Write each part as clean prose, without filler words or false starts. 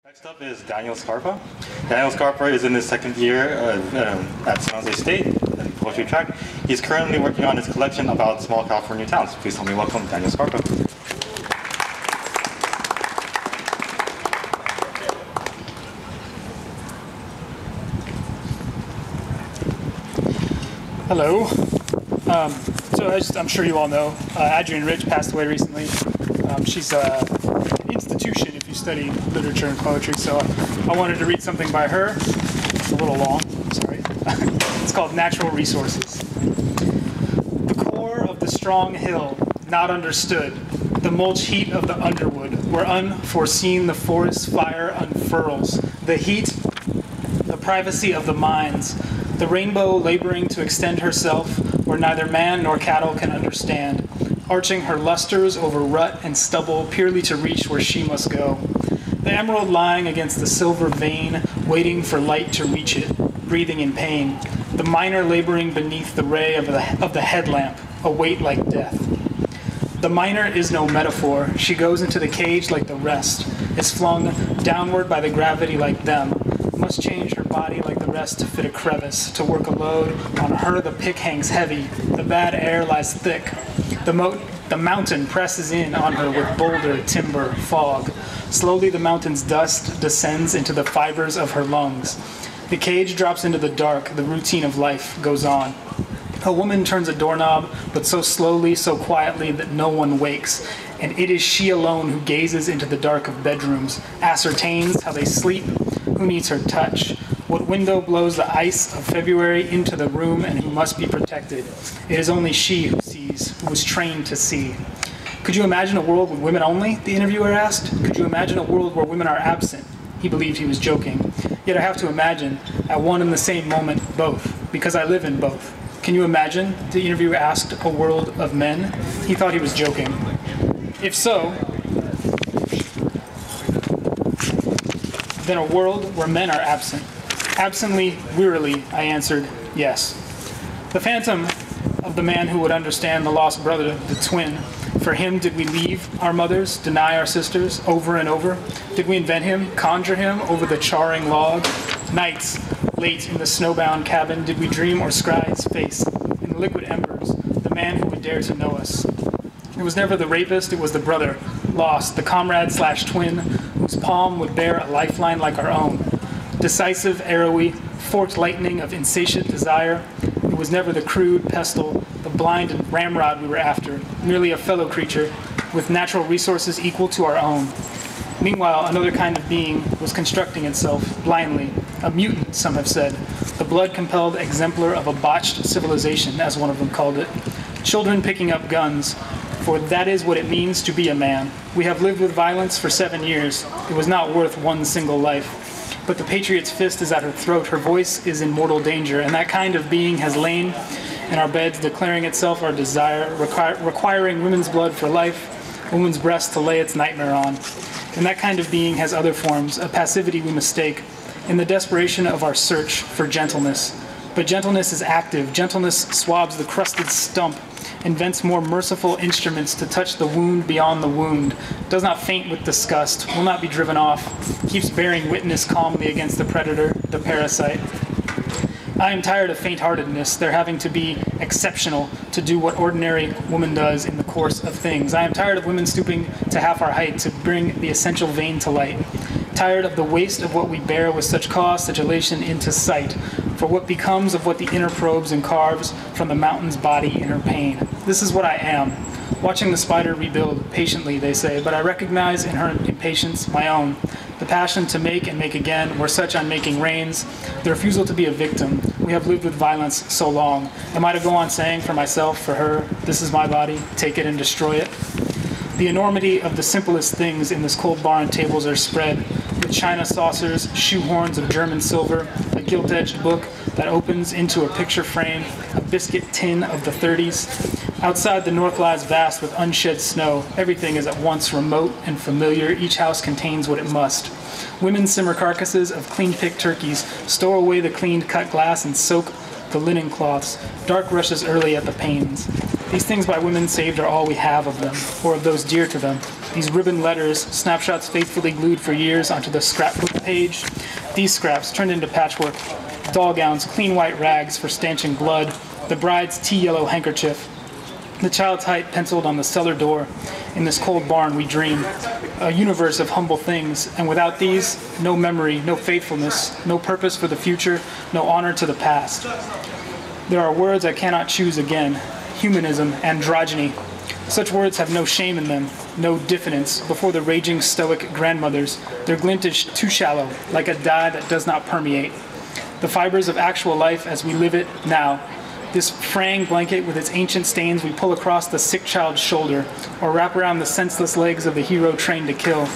Next up is Daniel Scarpa. Daniel Scarpa is in his second year at San Jose State in poetry track. He's currently working on his collection about small California towns. Please help me welcome Daniel Scarpa. Hello. I'm sure you all know, Adrienne Rich passed away recently. She's an institution if you study literature and poetry, so I wanted to read something by her. It's a little long, sorry. It's called Natural Resources. The core of the strong hill, not understood. The mulch heat of the underwood, where unforeseen the forest fire unfurls. The heat, the privacy of the mines. The rainbow laboring to extend herself where neither man nor cattle can understand, arching her lusters over rut and stubble purely to reach where she must go. The emerald lying against the silver vein, waiting for light to reach it, breathing in pain. The miner laboring beneath the ray of the headlamp, a weight like death. The miner is no metaphor. She goes into the cage like the rest, is flung downward by the gravity like them, must change her body like the rest to fit a crevice, to work a load. On her the pick hangs heavy, the bad air lies thick. The mountain presses in on her with boulder, timber, fog. Slowly the mountain's dust descends into the fibers of her lungs. The cage drops into the dark, the routine of life goes on. A woman turns a doorknob, but so slowly, so quietly that no one wakes. And it is she alone who gazes into the dark of bedrooms, ascertains how they sleep, who needs her touch, what window blows the ice of February into the room and who must be protected. It is only she who sees, who was trained to see. Could you imagine a world with women only? The interviewer asked. Could you imagine a world where women are absent? He believed he was joking. Yet I have to imagine, at one and the same moment, both, because I live in both. Can you imagine? The interviewer asked, a world of men? He thought he was joking. If so, then a world where men are absent. Absently, wearily, I answered, yes. The phantom of the man who would understand the lost brother, the twin. For him, did we leave our mothers, deny our sisters, over and over? Did we invent him, conjure him over the charring log? Nights, late in the snowbound cabin, did we dream or scry his face in the liquid embers, the man who would dare to know us? It was never the rapist, it was the brother, lost, the comrade/twin, whose palm would bear a lifeline like our own. Decisive, arrowy, forked lightning of insatiate desire. It was never the crude pestle, the blind and ramrod we were after, merely a fellow creature with natural resources equal to our own. Meanwhile, another kind of being was constructing itself blindly, a mutant, some have said, the blood-compelled exemplar of a botched civilization, as one of them called it. Children picking up guns, for that is what it means to be a man. We have lived with violence for 7 years. It was not worth one single life. But the patriot's fist is at her throat, her voice is in mortal danger, and that kind of being has lain in our beds, declaring itself our desire, requiring women's blood for life, woman's breast to lay its nightmare on. And that kind of being has other forms, a passivity we mistake, in the desperation of our search for gentleness. But gentleness is active. Gentleness swabs the crusted stump, invents more merciful instruments to touch the wound beyond the wound, does not faint with disgust, will not be driven off, keeps bearing witness calmly against the predator, the parasite. I am tired of faint-heartedness, there having to be exceptional to do what ordinary woman does in the course of things. I am tired of women stooping to half our height to bring the essential vein to light. Tired of the waste of what we bear with such cause, such elation into sight, for what becomes of what the inner probes and carves from the mountain's body in her pain. This is what I am, watching the spider rebuild patiently, they say, but I recognize in her impatience my own. The passion to make and make again, where such unmaking reigns, the refusal to be a victim. We have lived with violence so long. Am I to go on saying for myself, for her, this is my body, take it and destroy it? The enormity of the simplest things in this cold barn tables are spread, with china saucers, shoehorns of German silver, a gilt-edged book that opens into a picture frame, a biscuit tin of the 30s. Outside, the north lies vast with unshed snow. Everything is at once remote and familiar. Each house contains what it must. Women simmer carcasses of clean-picked turkeys, store away the cleaned cut glass, and soak the linen cloths. Dark rushes early at the panes. These things by women saved are all we have of them, or of those dear to them. These ribbon letters, snapshots faithfully glued for years onto the scrapbook page. These scraps turned into patchwork. Doll gowns, clean white rags for stanching blood. The bride's tea yellow handkerchief. The child's height penciled on the cellar door. In this cold barn we dream. A universe of humble things. And without these, no memory, no faithfulness, no purpose for the future, no honor to the past. There are words I cannot choose again. Humanism, androgyny. Such words have no shame in them, no diffidence before the raging stoic grandmothers. Their glint is too shallow, like a dye that does not permeate. The fibers of actual life as we live it now. This fraying blanket with its ancient stains we pull across the sick child's shoulder, or wrap around the senseless legs of the hero trained to kill.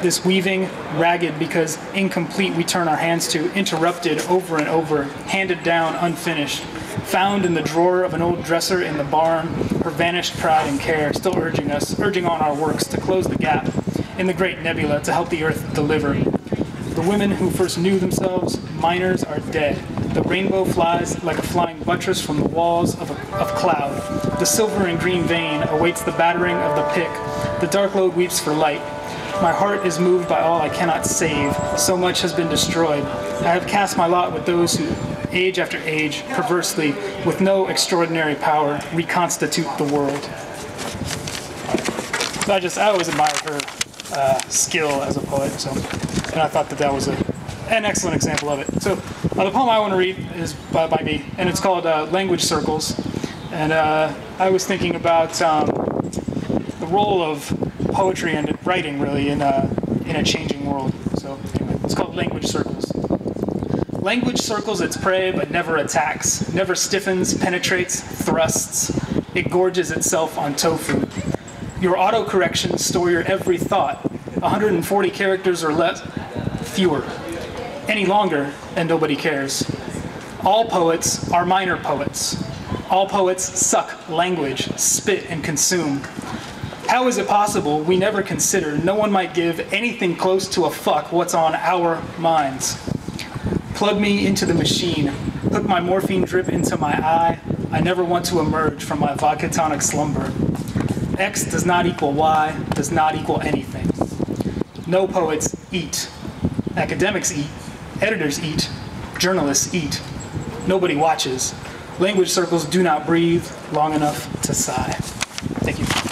This weaving, ragged because incomplete we turn our hands to, interrupted over and over, handed down unfinished. Found in the drawer of an old dresser in the barn, her vanished pride and care, still urging on our works to close the gap in the great nebula to help the earth deliver. The women who first knew themselves minors are dead. The rainbow flies like a flying buttress from the walls of cloud. The silver and green vein awaits the battering of the pick. The dark load weeps for light. My heart is moved by all I cannot save. So much has been destroyed. I have cast my lot with those who, age after age, perversely, with no extraordinary power, reconstitute the world. So I always admired her skill as a poet, and I thought that was an excellent example of it. So the poem I want to read is by me, and it's called Language Circles. And I was thinking about the role of poetry and writing, really, in a changing world. So anyway, it's called Language Circles. Language circles its prey, but never attacks, never stiffens, penetrates, thrusts. It gorges itself on tofu. Your autocorrections store your every thought, 140 characters or less, fewer. Any longer, and nobody cares. All poets are minor poets. All poets suck language, spit, and consume. How is it possible we never consider no one might give anything close to a fuck what's on our minds? Plug me into the machine. Hook my morphine drip into my eye. I never want to emerge from my vodka tonic slumber. X does not equal Y, does not equal anything. No poets eat. Academics eat. Editors eat. Journalists eat. Nobody watches. Language circles do not breathe long enough to sigh. Thank you.